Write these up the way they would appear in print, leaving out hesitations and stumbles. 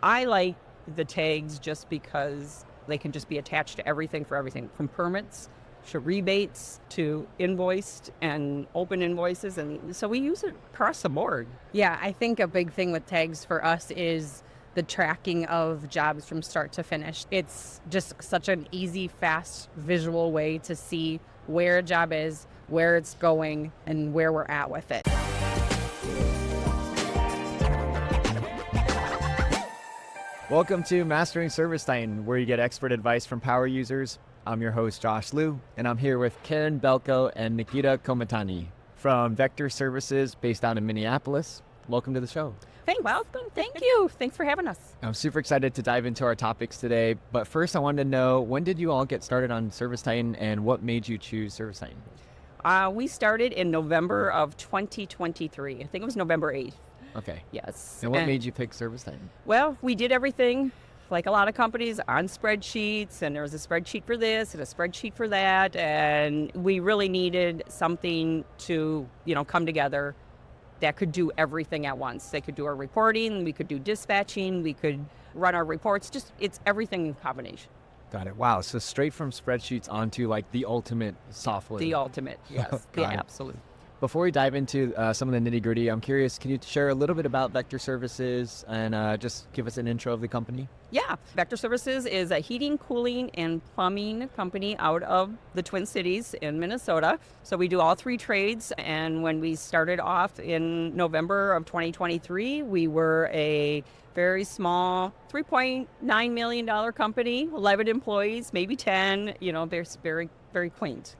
I like the tags just because they can just be attached to everything for everything from permits to rebates to invoiced and open invoices. And so we use it across the board. Yeah, I think a big thing with tags for us is the tracking of jobs from start to finish. It's just such an easy, fast, visual way to see where a job is, where it's going, and where we're at with it. Welcome to Mastering ServiceTitan, where you get expert advice from power users. I'm your host, Josh Liu, and I'm here with Karen Balko and Nakita Kometani from Vector Services based out in Minneapolis. Welcome to the show. Thanks. Welcome. Thank you. Thanks for having us. I'm super excited to dive into our topics today, but first I wanted to know, when did you all get started on ServiceTitan and what made you choose ServiceTitan? We started in November of 2023. I think it was November 8th. Okay. Yes. And what made you pick ServiceTitan? Well, we did everything like a lot of companies on spreadsheets, and there was a spreadsheet for this and a spreadsheet for that, and we really needed something to, come together that could do everything at once. They could do our reporting, we could do dispatching, we could run our reports, it's everything in combination. Got it. Wow. So straight from spreadsheets onto like the ultimate software. The ultimate, yes. Yeah, absolutely. Before we dive into some of the nitty gritty, I'm curious, can you share a little bit about Vector Services and just give us an intro of the company? Yeah. Vector Services is a heating, cooling, and plumbing company out of the Twin Cities in Minnesota. So we do all three trades. And when we started off in November of 2023, we were a very small $3.9 million company, 11 employees, maybe 10, they're very, very quaint.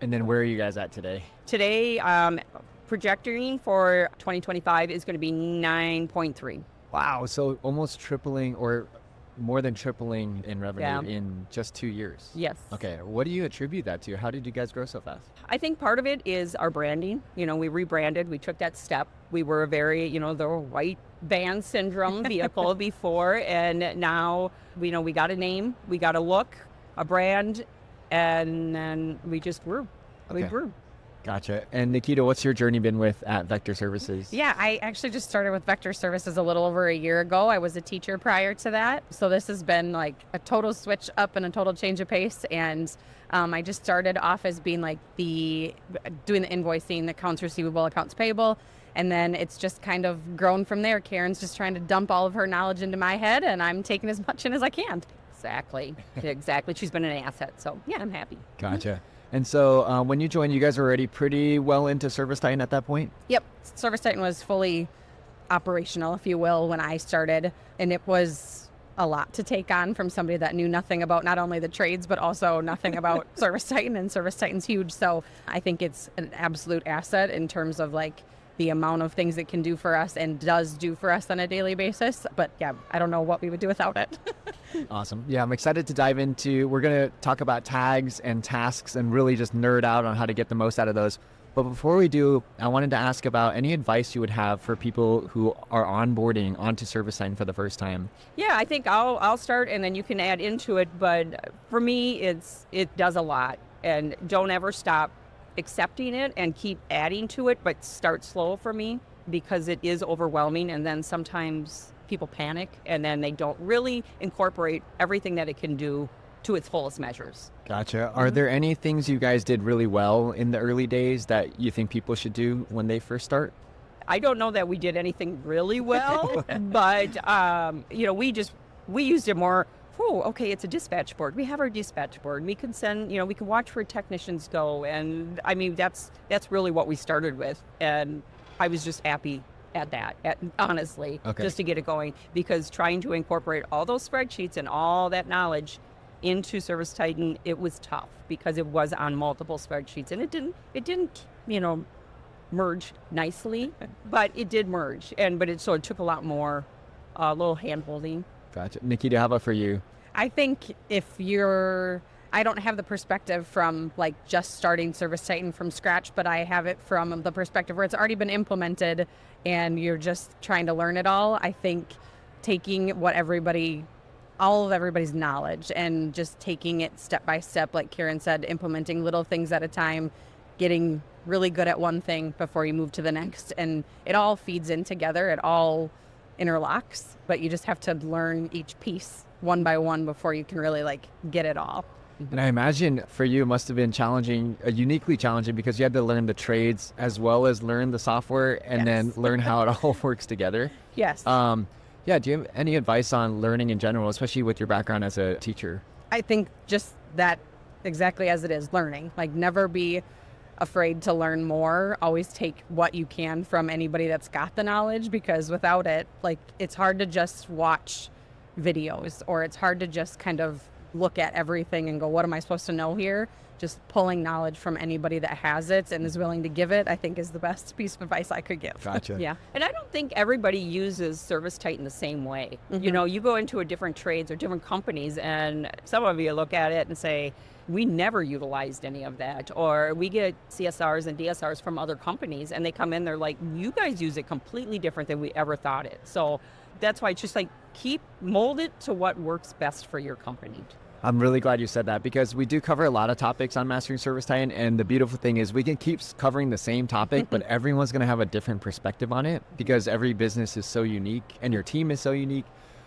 And then where are you guys at today? Today, projecting for 2025 is going to be 9.3. Wow, so almost tripling or more than tripling in revenue in just 2 years. Yes. Okay, what do you attribute that to? How did you guys grow so fast? I think part of it is our branding. We rebranded, we took that step. We were a very, the white van syndrome vehicle before, and now, we got a name, we got a look, a brand, and then we just grew. Okay. We grew. Gotcha. And Nakita, what's your journey been with at Vector Services? Yeah, I actually just started with Vector Services a little over a year ago. I was a teacher prior to that. So this has been like a total switch up and a total change of pace. And I just started off as being like doing the invoicing, the accounts receivable, accounts payable. And then it's just kind of grown from there. Karen's just trying to dump all of her knowledge into my head, and I'm taking as much in as I can. Exactly. She's been an asset. So yeah, I'm happy. Gotcha. And so when you joined, you guys were already pretty well into ServiceTitan at that point? Yep. ServiceTitan was fully operational, if you will, when I started. And it was a lot to take on from somebody that knew nothing about not only the trades, but also nothing about ServiceTitan. And ServiceTitan's huge. So I think it's an absolute asset in terms of like the amount of things it can do for us and does do for us on a daily basis. But yeah, I don't know what we would do without it. Awesome. Yeah, I'm excited to dive into, we're going to talk about tags and tasks and really just nerd out on how to get the most out of those. But before we do, I wanted to ask about any advice you would have for people who are onboarding onto ServiceTitan for the first time. Yeah, I think I'll start and then you can add into it. But for me, it does a lot, and don't ever stop accepting it and keep adding to it, but start slow for me because it is overwhelming, and then sometimes people panic and then they don't really incorporate everything that it can do to its fullest measures. Gotcha. Are there any things you guys did really well in the early days that you think people should do when they first start? I don't know that we did anything really well, but we used it more. Oh, okay, it's a dispatch board. We have our dispatch board. We can send, we can watch where technicians go. And I mean, that's really what we started with. And I was just happy at that, honestly, just to get it going. Because trying to incorporate all those spreadsheets and all that knowledge into ServiceTitan, it was tough because it was on multiple spreadsheets. And it didn't, merge nicely, but it did merge. But it took a lot more, a little hand-holding. Gotcha. Nakita, how about for you? I think I don't have the perspective from like just starting ServiceTitan from scratch, but I have it from the perspective where it's already been implemented and you're just trying to learn it all. I think taking all of everybody's knowledge and just taking it step by step, like Karen said, implementing little things at a time, getting really good at one thing before you move to the next. And it all feeds in together. interlocks, but you just have to learn each piece one by one before you can really like get it all. And I imagine for you, it must have been challenging, uniquely challenging, because you had to learn the trades as well as learn the software and then learn how it all works together. Yes. Yeah, do you have any advice on learning in general, especially with your background as a teacher? I think just that exactly as it is, learning. Like never be afraid to learn more. Always take what you can from anybody that's got the knowledge, because without it, like it's hard to just watch videos, or it's hard to just kind of look at everything and go, what am I supposed to know here? Just pulling knowledge from anybody that has it and is willing to give it, I think is the best piece of advice I could give. Gotcha. Yeah. And I don't think everybody uses ServiceTitan the same way. You know, you go into a different trades or different companies, and some of you look at it and say, we never utilized any of that. Or we get CSRs and DSRs from other companies, and they come in, they're like, you guys use it completely different than we ever thought it. So that's why it's just like, mold it to what works best for your company. I'm really glad you said that, because we do cover a lot of topics on Mastering ServiceTitan, and the beautiful thing is we can keep covering the same topic, but everyone's going to have a different perspective on it, because every business is so unique and your team is so unique.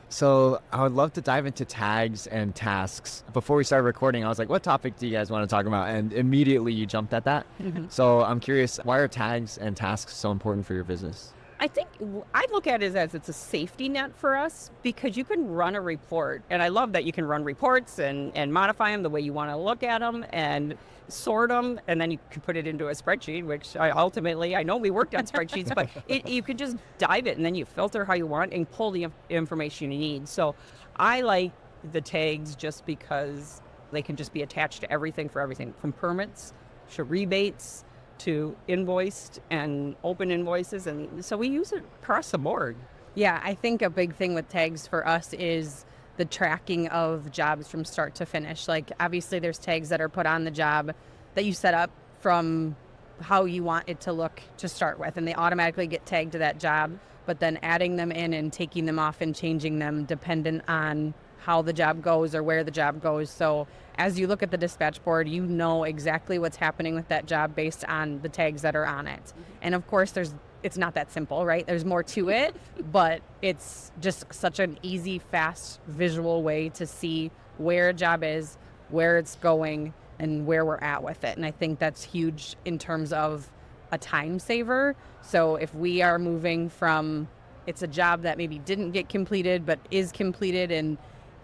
So I would love to dive into tags and tasks. Before we started recording, I was like, what topic do you guys want to talk about? And immediately you jumped at that. So I'm curious, why are tags and tasks so important for your business? I think I look at it as it's a safety net for us, because you can run a report. And I love that you can run reports and modify them the way you want to look at them and sort them. And then you can put it into a spreadsheet, which I know we worked on spreadsheets, but you can just dive it and then you filter how you want and pull the information you need. So I like the tags just because they can just be attached to everything, for everything from permits to rebates to invoiced and open invoices. And so we use it across the board. Yeah, I think a big thing with tags for us is the tracking of jobs from start to finish. Like obviously there's tags that are put on the job that you set up from how you want it to look to start with, and they automatically get tagged to that job, but then adding them in and taking them off and changing them dependent on how the job goes or where the job goes. So as you look at the dispatch board, you know exactly what's happening with that job based on the tags that are on it. And of course, it's not that simple, right? There's more to it, but it's just such an easy, fast, visual way to see where a job is, where it's going, and where we're at with it. And I think that's huge in terms of a time saver. So if we are moving from, it's a job that maybe didn't get completed, but is completed and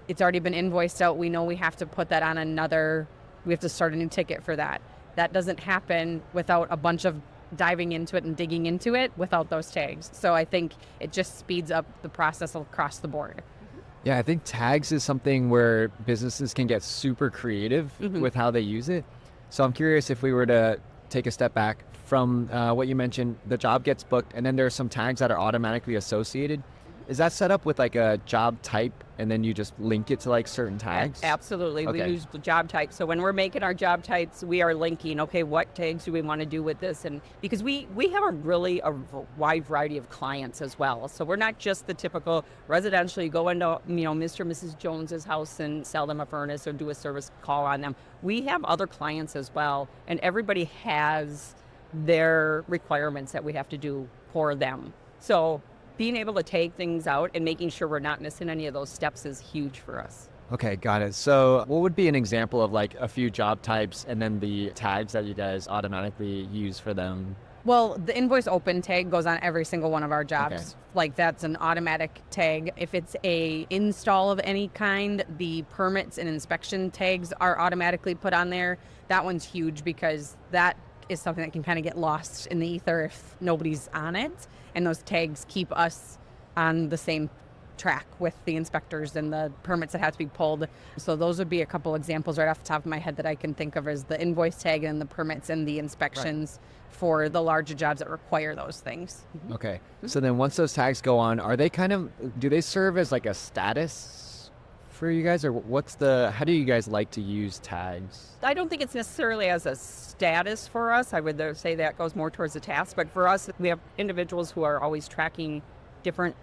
it's already been invoiced out, we know we have to put that on we have to start a new ticket for that. That doesn't happen without a bunch of diving into it and digging into it without those tags. So I think it just speeds up the process across the board. Yeah, I think tags is something where businesses can get super creative with how they use it. So I'm curious, if we were to take a step back from what you mentioned, the job gets booked and then there are some tags that are automatically associated. Is that set up with like a job type and then you just link it to like certain tags? Absolutely. Okay. We use the job type. So when we're making our job types, we are linking, okay, what tags do we want to do with this? And because we have a wide variety of clients as well. So we're not just the typical residential, you go into, Mr. and Mrs. Jones's house and sell them a furnace or do a service call on them. We have other clients as well, and everybody has their requirements that we have to do for them. So being able to take things out and making sure we're not missing any of those steps is huge for us. Okay, got it. So what would be an example of like a few job types and then the tags that you guys automatically use for them? Well, the invoice open tag goes on every single one of our jobs. Okay. Like that's an automatic tag. If it's a install of any kind, the permits and inspection tags are automatically put on there. That one's huge because that is something that can kind of get lost in the ether if nobody's on it. And those tags keep us on the same track with the inspectors and the permits that have to be pulled. So those would be a couple examples right off the top of my head that I can think of as the invoice tag and the permits and the inspections for the larger jobs that require those things. Okay. So then once those tags go on, are they do they serve as like a status for you guys, or how do you guys like to use tags? I don't think it's necessarily as a status for us. I would say that goes more towards the task. But for us, we have individuals who are always tracking different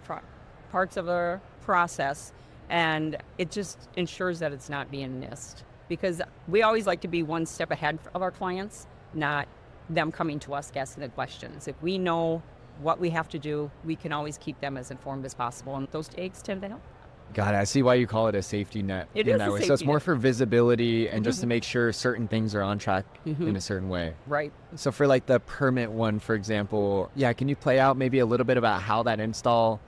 parts of the process, and it just ensures that it's not being missed. Because we always like to be one step ahead of our clients, not them coming to us asking the questions. If we know what we have to do, we can always keep them as informed as possible. And those tags tend to help. Got it. I see why you call it a safety net. It in is that a way. So it's safety more net. for visibility and just to make sure certain things are on track in a certain way. Right. So for like the permit one, for example, can you play out maybe a little bit about how that install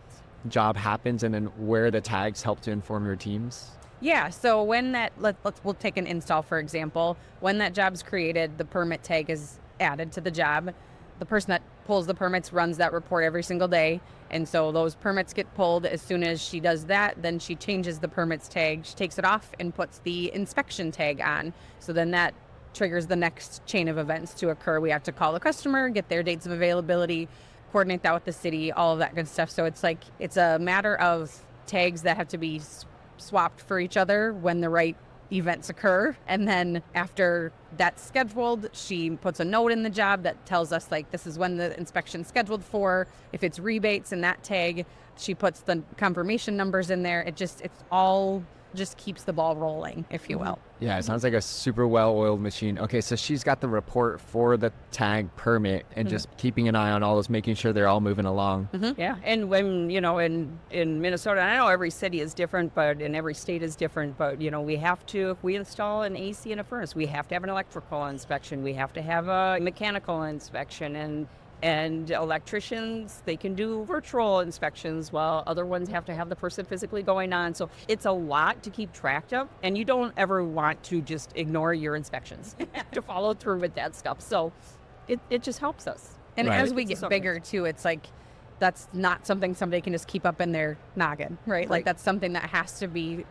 job happens and then where the tags help to inform your teams? Yeah, so when that, we'll take an install, for example. When that job's created, the permit tag is added to the job. The person that pulls the permits runs that report every single day. And so those permits get pulled. As soon as she does that, then she changes the permits tag. She takes it off and puts the inspection tag on. So then that triggers the next chain of events to occur. We have to call the customer, get their dates of availability, coordinate that with the city, all of that good stuff. So it's a matter of tags that have to be swapped for each other when the right events occur. And then after that's scheduled, she puts a note in the job that tells us like this is when the inspection's scheduled for. If it's rebates in that tag, she puts the confirmation numbers in there. It's all just keeps the ball rolling, if you will. Yeah, it sounds like a super well-oiled machine. Okay, so she's got the report for the tag permit and just keeping an eye on all those, making sure they're all moving along. Yeah, and when, in Minnesota, and I know every city is different, but in every state is different, but, we have to, if we install an AC in a furnace, we have to have an electrical inspection, we have to have a mechanical inspection, and electricians, they can do virtual inspections while other ones have to have the person physically going on. So it's a lot to keep track of, and you don't ever want to just ignore your inspections. You have to follow through with that stuff. So it just helps us. And Right. as we get bigger too, it's like that's not something somebody can just keep up in their noggin, right? Like that's something that has to be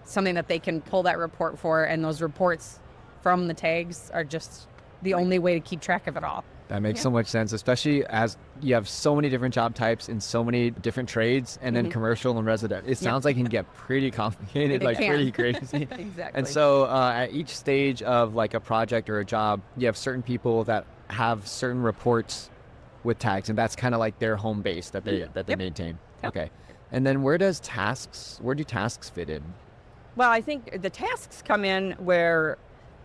something that they can pull that report for, and those reports from the tags are just the only way to keep track of it all. That makes so much sense, especially as you have so many different job types in so many different trades and then commercial and residential. It sounds like it can get pretty complicated, It can. pretty crazy. Exactly. And so at each stage of like a project or a job, you have certain people that have certain reports with tags, and that's kind of like their home base that they maintain. Yep. Okay. And then where do tasks fit in? Well, I think the tasks come in where,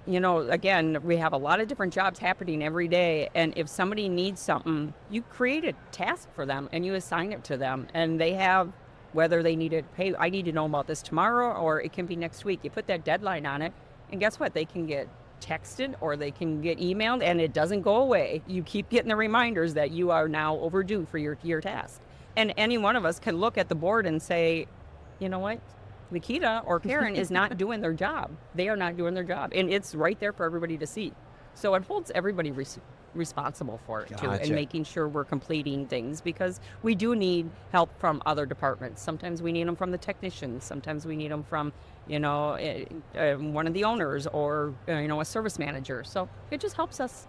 again, we have a lot of different jobs happening every day. And if somebody needs something, you create a task for them and you assign it to them. And they have, whether they need it, hey, I need to know about this tomorrow, or it can be next week. You put that deadline on it, and guess what? They can get texted or they can get emailed, and it doesn't go away. You keep getting the reminders that you are now overdue for your task. And any one of us can look at the board and say, you know what? Nakita or Karen is not doing their job. They are not doing their job. And it's right there for everybody to see. So it holds everybody responsible for it too, Gotcha. and making sure we're completing things, because we do need help from other departments. Sometimes we need them from the technicians. Sometimes we need them from, one of the owners or, a service manager. So it just helps us.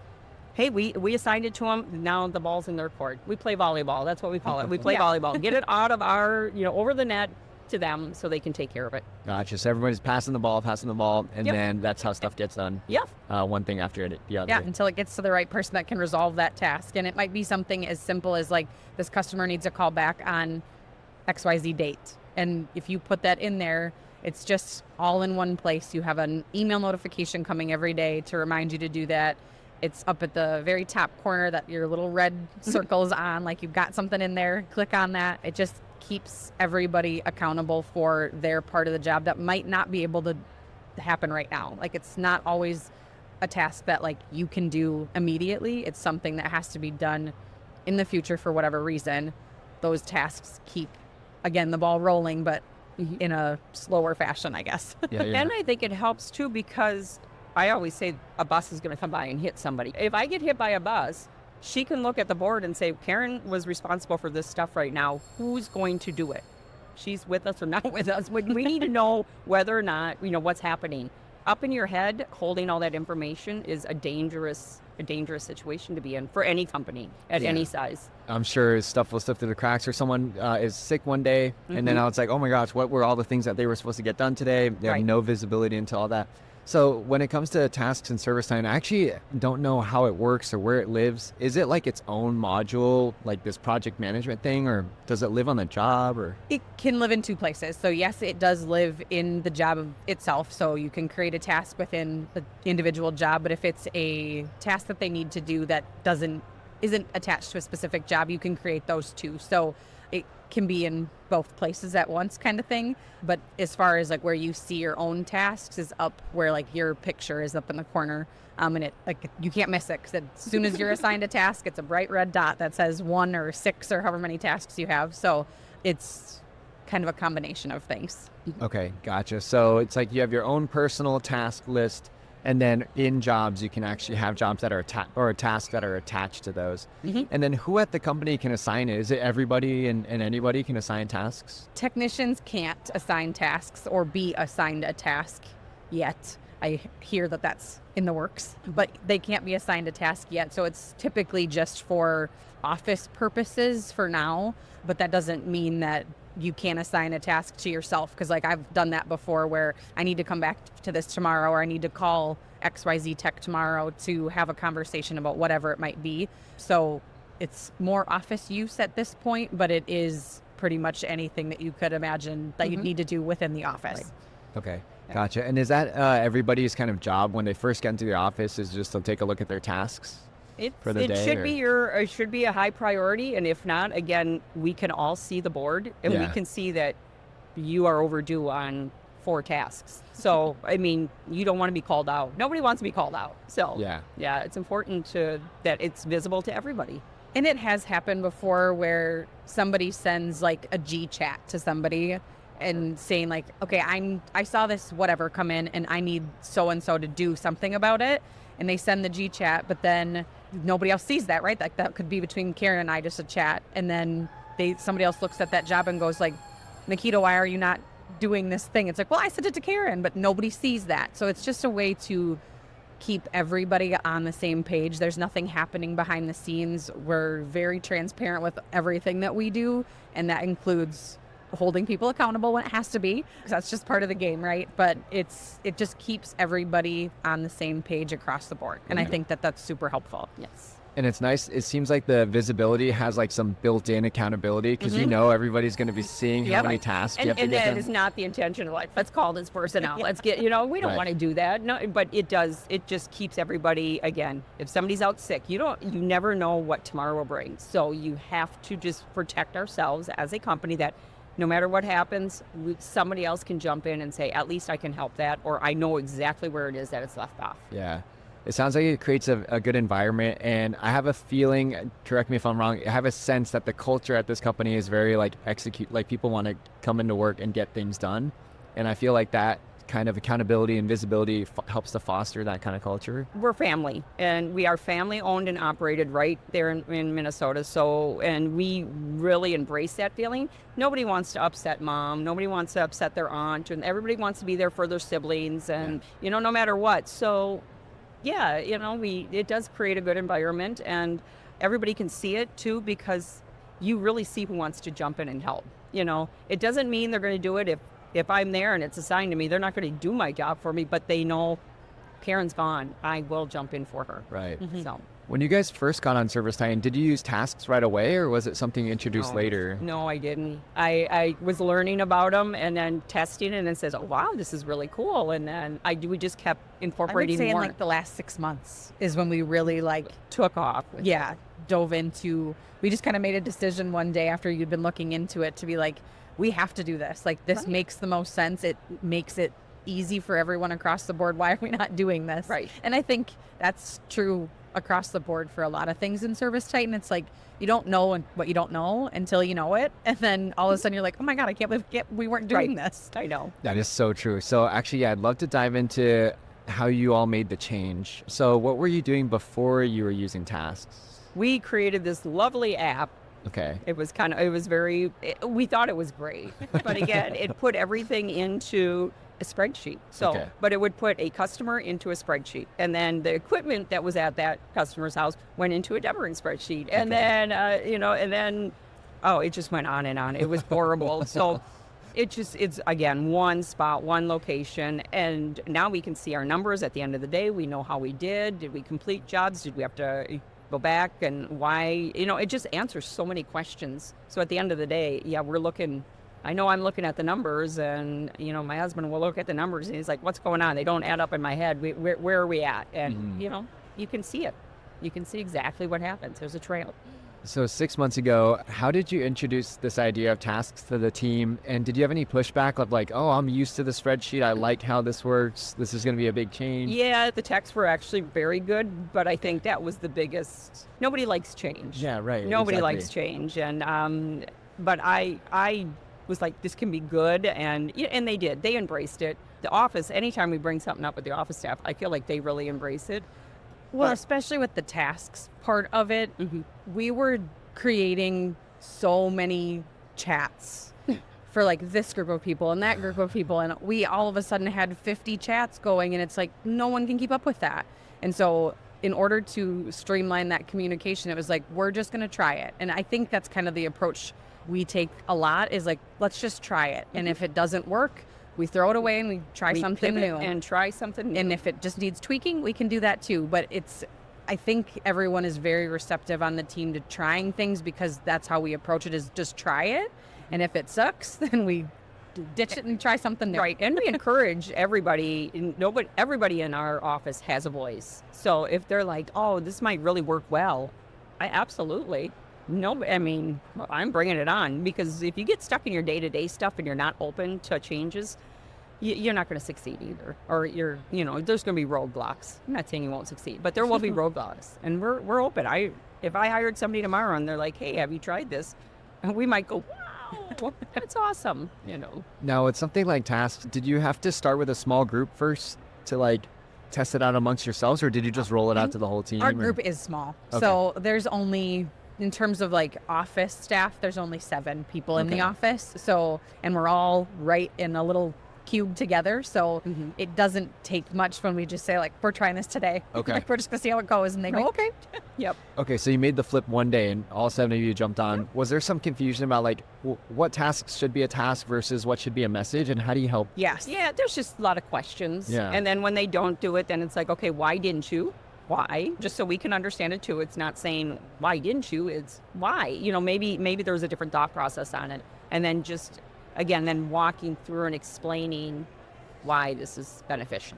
Hey, we assigned it to them. Now the ball's in their court. We play volleyball. That's what we call it. We play volleyball. Get it out of our, over the net to them so they can take care of it. Gotcha. So everybody's passing the ball, and then that's how stuff gets done. Yeah. One thing after the other. Yeah, until it gets to the right person that can resolve that task. And it might be something as simple as like this customer needs a call back on XYZ date. And if you put that in there, it's just all in one place. You have an email notification coming every day to remind you to do that. It's up at the very top corner that your little red circle is on, like you've got something in there. Click on that. It just keeps everybody accountable for their part of the job that might not be able to happen right now. Like it's not always a task that like you can do immediately. It's something that has to be done in the future for whatever reason. Those tasks keep, again, the ball rolling, but in a slower fashion, I guess. Yeah. And I think it helps too, because I always say a bus is going to come by and hit somebody. If I get hit by a bus, she can look at the board and say, Karen was responsible for this stuff right now. Who's going to do it? She's with us or not with us. We need to know whether or not, what's happening. Up in your head, holding all that information is a dangerous situation to be in for any company at any size. I'm sure stuff will slip through the cracks, or someone is sick one day, and then it's like, oh my gosh, what were all the things that they were supposed to get done today? They have no visibility into all that. So when it comes to tasks and ServiceTitan, I actually don't know how it works or where it lives. Is it like its own module, like this project management thing, or does it live on the job? Or It can live in two places. So yes, it does live in the job itself. So you can create a task within the individual job, but if it's a task that they need to do that doesn't isn't attached to a specific job, you can create those too. So it can be in both places at once kind of thing. But as far as like where you see your own tasks is up where like your picture is up in the corner. And it like you can't miss it because as soon as you're assigned a task, it's a bright red dot that says 1 or 6 or however many tasks you have. So it's kind of a combination of things. Okay, gotcha. So it's like you have your own personal task list, and then in jobs, you can actually have jobs that are or tasks that are attached to those. And then who at the company can assign it? Is it everybody and anybody can assign tasks? Technicians can't assign tasks or be assigned a task yet. I hear that that's in the works, but they can't be assigned a task yet. So it's typically just for office purposes for now, but that doesn't mean that you can't assign a task to yourself. Because like I've done that before where I need to come back to this tomorrow, or I need to call XYZ Tech tomorrow to have a conversation about whatever it might be. So it's more office use at this point, but it is pretty much anything that you could imagine that you'd need to do within the office. Right. Okay, gotcha. And is that everybody's kind of job when they first get into the office is just to take a look at their tasks for the It day? should be it should be a high priority, and if not, again, we can all see the board, and we can see that you are overdue on 4 tasks. So, I mean, you don't want to be called out. Nobody wants to be called out. So, yeah, it's important that it's visible to everybody. And it has happened before where somebody sends like a G chat to somebody and saying like, okay, I saw this whatever come in and I need so-and-so to do something about it. And they send the G chat, but then nobody else sees that, right? Like that could be between Karen and I, just a chat. And then somebody else looks at that job and goes like, Nakita, why are you not doing this thing? It's like, well, I sent it to Karen, but nobody sees that. So it's just a way to keep everybody on the same page. There's nothing happening behind the scenes. We're very transparent with everything that we do, and that includes holding people accountable when it has to be, because that's just part of the game, right? But it just keeps everybody on the same page across the board, and I think that that's super helpful. Yes. And it's nice. It seems like the visibility has like some built-in accountability because you know everybody's going to be seeing how many tasks you have to And get that done. is not the intention of like, let's call this person out. Let's get, we don't want to do that. No, but it does. It just keeps everybody, again, if somebody's out sick, you never know what tomorrow will bring. So you have to just protect ourselves as a company that no matter what happens, somebody else can jump in and say, at least I can help that, or I know exactly where it is that it's left off. Yeah. It sounds like it creates a good environment, and I have a feeling, correct me if I'm wrong, I have a sense that the culture at this company is very like people want to come into work and get things done. And I feel like that kind of accountability and visibility helps to foster that kind of culture. We're family, and we are family owned and operated right there in Minnesota. So, and we really embrace that feeling. Nobody wants to upset mom. Nobody wants to upset their aunt, and everybody wants to be there for their siblings and, no matter what. So, yeah, it does create a good environment, and everybody can see it too, because you really see who wants to jump in and help. It doesn't mean they're going to do it if I'm there and it's assigned to me. They're not going to do my job for me, but they know Karen's gone. I will jump in for her. Right. So when you guys first got on ServiceTitan, did you use tasks right away, or was it something you introduced later? No, I didn't. I was learning about them and then testing it, and then says, oh, wow, this is really cool. And then we just kept incorporating I would say more. in like the last 6 months is when we really Took off. dove into, we just kind of made a decision one day after you'd been looking into it to be like, we have to do this. Like, this makes the most sense. It makes it easy for everyone across the board. Why are we not doing this? Right. And I think that's true across the board for a lot of things in ServiceTitan. It's like, you don't know what you don't know until you know it. And then all of a sudden you're like, oh my God, I can't believe we weren't doing this. I know. That is so true. So actually, I'd love to dive into how you all made the change. So what were you doing before you were using tasks? We created this lovely app. Okay. We thought it was great. But again, it put everything into a spreadsheet. So, but it would put a customer into a spreadsheet. And then the equipment that was at that customer's house went into a Deborah spreadsheet. And then, it just went on and on. It was horrible. So it's again, one spot, one location. And now we can see our numbers at the end of the day. We know how we did. Did we complete jobs? Did we have to go back, and why? It just answers so many questions. So at the end of the day, we're looking. I know I'm looking at the numbers, and my husband will look at the numbers, and he's like, "What's going on? They don't add up in my head. Where are we at?" And you can see it. You can see exactly what happens. There's a trail. So 6 months ago, how did you introduce this idea of tasks to the team? And did you have any pushback of like, oh, I'm used to the spreadsheet. I like how this works. This is going to be a big change. Yeah, the techs were actually very good, but I think that was the biggest. Nobody likes change. Yeah, right. Nobody exactly. likes change, and but I was like, this can be good, and they did. They embraced it. The office, anytime we bring something up with the office staff, I feel like they really embrace it. Well, But- especially with the tasks part of it, Mhm. we were creating so many chats for like this group of people and that group of people. And we all of a sudden had 50 chats going, and it's like no one can keep up with that. And so in order to streamline that communication, it was like, we're just going to try it. And I think that's kind of the approach we take a lot, is like, let's just try it. And if it doesn't work, we throw it away and we try We something pivot new. and try something new. And if it just needs tweaking, we can do that too. But I think everyone is very receptive on the team to trying things, because that's how we approach it, is just try it. And if it sucks, then we ditch it and try something new. Right, and we encourage everybody. Everybody in our office has a voice. So if they're like, "Oh, this might really work well," I absolutely. No, I mean, I'm bringing it on, because if you get stuck in your day-to-day stuff and you're not open to changes, you're not going to succeed either. Or there's going to be roadblocks. I'm not saying you won't succeed, but there will be roadblocks, and we're open. If I hired somebody tomorrow and they're like, "Hey, have you tried this?" We might go, "Wow, that's awesome." Now, with something like tasks, did you have to start with a small group first to like test it out amongst yourselves, or did you just roll it out to the whole team? Our or- group is small. Okay. So there's only, in terms of like office staff, there's only 7 people in the Okay. office. So, and we're all right in a little cube together. So Mhm. it doesn't take much when we just say like, we're trying this today. Okay. Like, we're just gonna see how it goes. And they Right. go, okay. Yep. Okay, so you made the flip one day and all 7 of you jumped on. Was there some confusion about like what tasks should be a task versus what should be a message, and how do you help? Yes. Yeah, there's just a lot of questions. Yeah. And then when they don't do it, then it's like, okay, why didn't you? Why? Just so we can understand it too. It's not saying why didn't you, it's why. Maybe there was a different thought process on it. And then just again, then walking through and explaining why this is beneficial.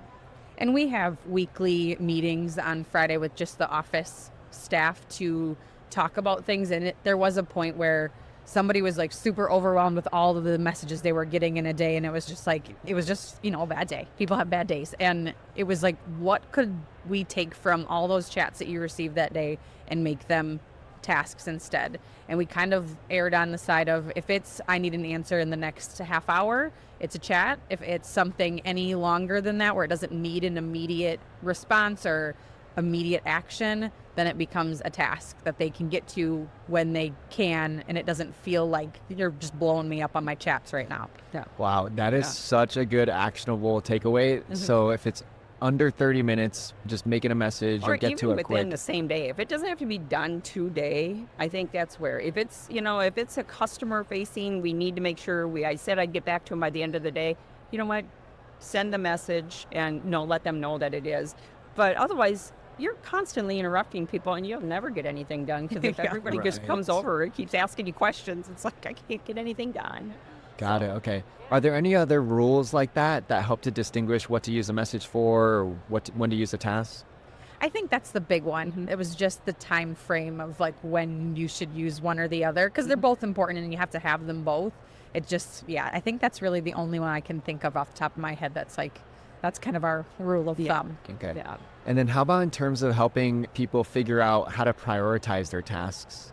And we have weekly meetings on Friday with just the office staff to talk about things. And there was a point where somebody was like super overwhelmed with all of the messages they were getting in a day. And it was just a bad day. People have bad days. And it was like, what could we take from all those chats that you received that day and make them tasks instead? And we kind of erred on the side of, if it's, I need an answer in the next half hour, it's a chat. If it's something any longer than that, where it doesn't need an immediate response or immediate action, then it becomes a task that they can get to when they can, and it doesn't feel like you're just blowing me up on my chats right now. Yeah. Wow, that is Yeah. such a good actionable takeaway. So if it's under 30 minutes, just making a message or get even to it within quick. the same day. If it doesn't have to be done today, I think that's where, if it's a customer facing, we need to make sure I said I'd get back to them by the end of the day. You know what? Send the message and let them know that it is. But otherwise, you're constantly interrupting people and you'll never get anything done, because if Yeah. everybody just Right. comes over and keeps asking you questions, it's like, I can't get anything done. Got it. Okay. Are there any other rules like that help to distinguish what to use a message for, or when to use a task? I think that's the big one. It was just the time frame of like when you should use one or the other, because they're both important and you have to have them both. It just, I think that's really the only one I can think of off the top of my head that's kind of our rule of thumb. Okay. Yeah. And then how about in terms of helping people figure out how to prioritize their tasks?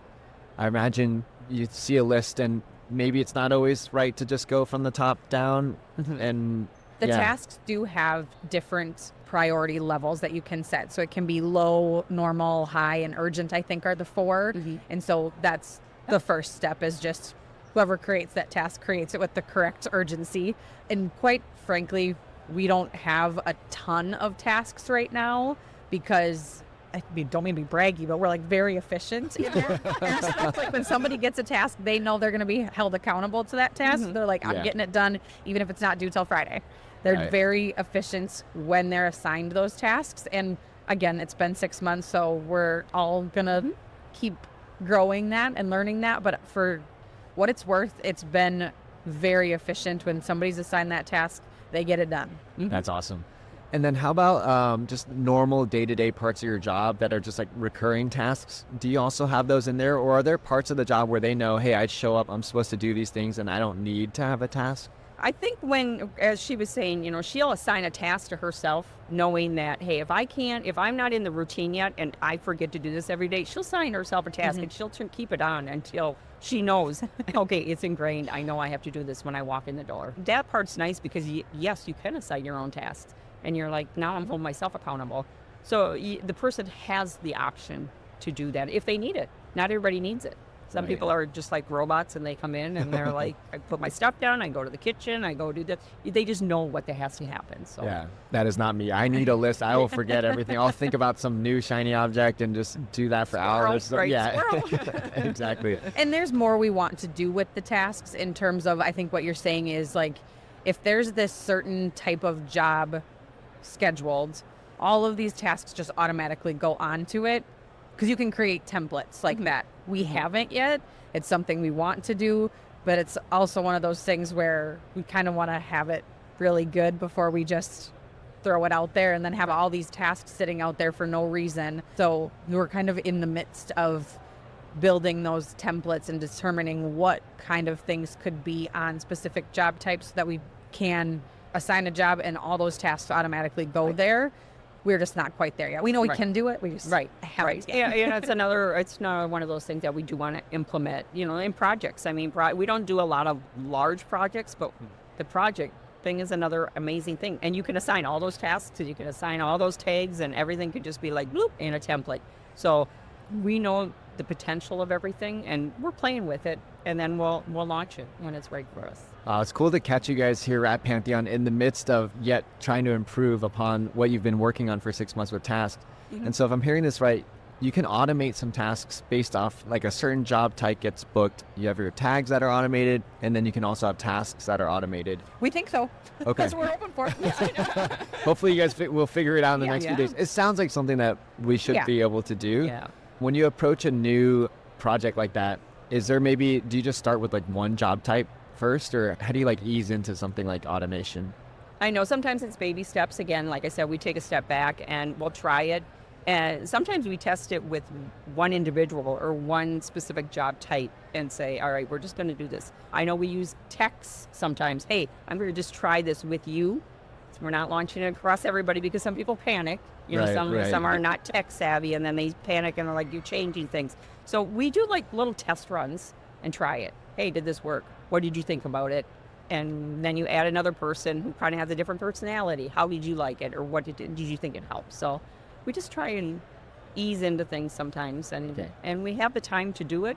I imagine you see a list and maybe it's not always right to just go from the top down. And The yeah. tasks do have different priority levels that you can set. So it can be low, normal, high, and urgent, I think, are the 4. And so that's the first step, is just whoever creates that task creates it with the correct urgency. And quite frankly, we don't have a ton of tasks right now, because I mean, don't mean to be braggy, but we're like very efficient in that. Like when somebody gets a task, they know they're going to be held accountable to that task. They're like, I'm Yeah. getting it done, even if it's not due till Friday. They're Right. very efficient when they're assigned those tasks. And again, it's been 6 months, so we're all going to keep growing that and learning that. But for what it's worth, it's been very efficient. When somebody's assigned that task, they get it done. That's awesome. And then how about just normal day-to-day parts of your job that are just like recurring tasks? Do you also have those in there, or are there parts of the job where they know, hey, I show up, I'm supposed to do these things, and I don't need to have a task? I think when, as she was saying, she'll assign a task to herself, knowing that, hey, if I'm not in the routine yet and I forget to do this every day, she'll assign herself a task and she'll keep it on until she knows, okay, it's ingrained. I know I have to do this when I walk in the door. That part's nice because, yes, you can assign your own tasks. And you're like, now I'm holding myself accountable. So the person has the option to do that if they need it. Not everybody needs it. Some people are just like robots and they come in and they're like, I put my stuff down, I go to the kitchen, I go do this. They just know what has to happen. So yeah, that is not me. I need a list. I will forget everything. I'll think about some new shiny object and just do that for hours. Right, yeah, exactly. And there's more we want to do with the tasks in terms of, I think what you're saying is like, if there's this certain type of job scheduled, all of these tasks just automatically go onto it because you can create templates like that. We haven't yet. It's something we want to do, but it's also one of those things where we kind of want to have it really good before we just throw it out there and then have all these tasks sitting out there for no reason. So we're kind of in the midst of building those templates and determining what kind of things could be on specific job types so that we can assign a job and all those tasks automatically go there. We're just not quite there yet. We know we can do it. We just haven't yet. Yeah, it's not one of those things that we do want to implement, in projects. I mean, we don't do a lot of large projects, but the project thing is another amazing thing. And you can assign all those tasks, and you can assign all those tags, and everything could just be like, bloop, in a template. So we know the potential of everything, and we're playing with it, and then we'll launch it when it's right for us. It's cool to catch you guys here at Pantheon in the midst of yet trying to improve upon what you've been working on for 6 months with tasks. And so if I'm hearing this right, you can automate some tasks based off like a certain job type gets booked. You have your tags that are automated, and then you can also have tasks that are automated. We think so. Okay. That's what we're hoping for. Hopefully you guys will figure it out in the next few days. It sounds like something that we should be able to do. Yeah. When you approach a new project like that, do you just start with like one job type first, or how do you like ease into something like automation? I know sometimes it's baby steps. Again, like I said, we take a step back and we'll try it. And sometimes we test it with one individual or one specific job type and say, all right, we're just going to do this. I know we use texts sometimes. Hey, I'm going to just try this with you. So we're not launching it across everybody because some people panic. Some are not tech savvy and then they panic and are like, you're changing things. So we do like little test runs and try it. Hey, did this work? What did you think about it? And then you add another person who kind of has a different personality. How did you like it? Or what did you think it helped? So we just try and ease into things sometimes, and we have the time to do it.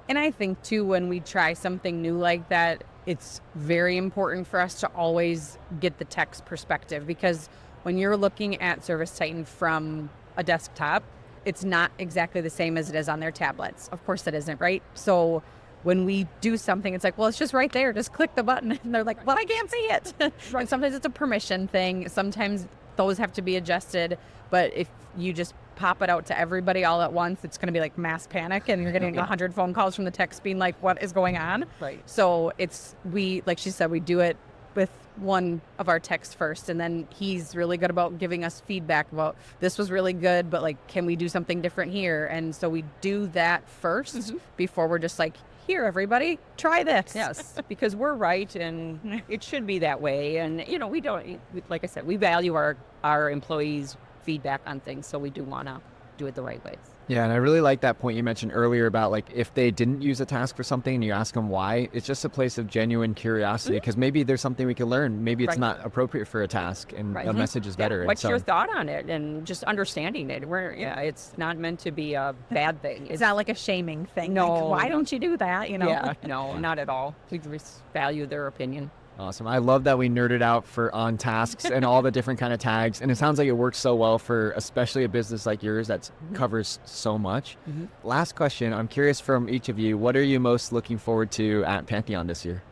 And I think too, when we try something new like that, it's very important for us to always get the tech's perspective, because when you're looking at ServiceTitan from a desktop, it's not exactly the same as it is on their tablets. Of course it isn't, right? So when we do something, it's like, well, it's just right there. Just click the button. And they're like, well, I can't see it. And sometimes it's a permission thing. Sometimes those have to be adjusted. But if you just pop it out to everybody all at once, it's going to be like mass panic, and you're getting 100 phone calls from the techs being like, what is going on? Right. So like she said, we do it with one of our techs first, and then he's really good about giving us feedback about this was really good, but like, can we do something different here? And so we do that first before we're just like, here, everybody, try this. Yes, because we're right, and it should be that way. And, we don't, like I said, we value our employees' feedback on things, so we do want to do it the right ways. Yeah, and I really like that point you mentioned earlier about like if they didn't use a task for something and you ask them why, it's just a place of genuine curiosity, because maybe there's something we can learn. Maybe it's not appropriate for a task and a message is better. What's your thought on it? And just understanding it. It's not meant to be a bad thing. It's not like a shaming thing. No. Like, why don't you do that? Yeah, no, not at all. We just value their opinion. Awesome. I love that we nerded out on tasks and all the different kind of tags. And it sounds like it works so well for especially a business like yours that covers so much. Last question. I'm curious from each of you, what are you most looking forward to at Pantheon this year?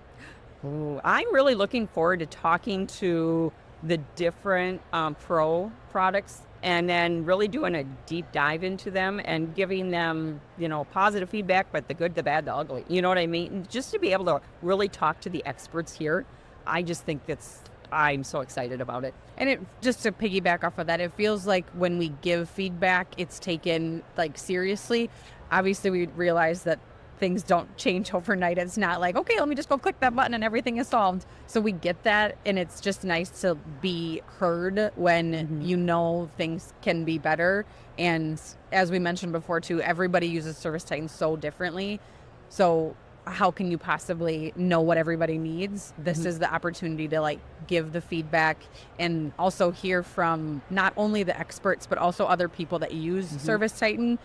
Ooh, I'm really looking forward to talking to the different pro products and then really doing a deep dive into them and giving them, positive feedback, but the good, the bad, the ugly. You know what I mean? Just to be able to really talk to the experts here, I just think that's I'm so excited about it. And it just to piggyback off of that, it feels like when we give feedback, it's taken like seriously. Obviously, we realize that things don't change overnight. It's not like, okay, let me just go click that button and everything is solved. So we get that, and it's just nice to be heard when you know things can be better. And as we mentioned before too, everybody uses ServiceTitan so differently. So how can you possibly know what everybody needs? This is the opportunity to like give the feedback and also hear from not only the experts, but also other people that use ServiceTitan,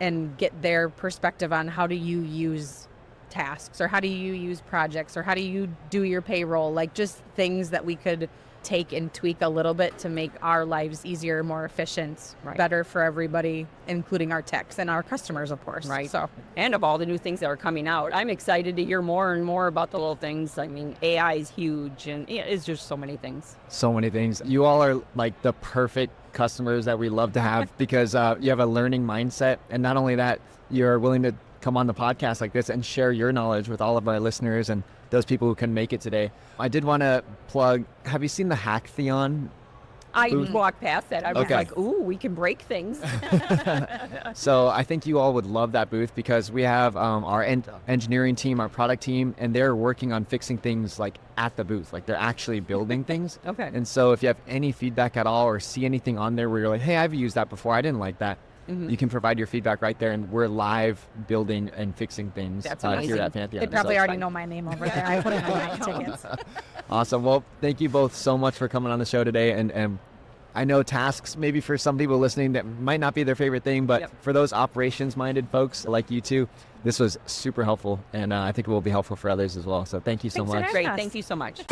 and get their perspective on how do you use tasks, or how do you use projects, or how do you do your payroll, like just things that we could take and tweak a little bit to make our lives easier, more efficient, better for everybody, including our techs and our customers, of course. Right. So, And of all the new things that are coming out, I'm excited to hear more and more about the little things. I mean, AI is huge, and it's just so many things. So many things. You all are like the perfect customers that we love to have because you have a learning mindset. And not only that, you're willing to come on the podcast like this and share your knowledge with all of our listeners and those people who can make it today. I did want to plug, have you seen the Pantheon? I walked past that. I was like, ooh, we can break things. So I think you all would love that booth because we have our engineering team, our product team, and they're working on fixing things like at the booth. Like they're actually building things. Okay. And so if you have any feedback at all or see anything on there where you're like, hey, I've used that before, I didn't like that, you can provide your feedback right there, and we're live building and fixing things here at Pantheon. they probably already know my name over there. I put it on my tickets. Awesome. Well, thank you both so much for coming on the show today. And I know tasks, maybe for some people listening, that might not be their favorite thing, but for those operations-minded folks like you two, this was super helpful, and I think it will be helpful for others as well. So thank you so much. Great. Thank you so much.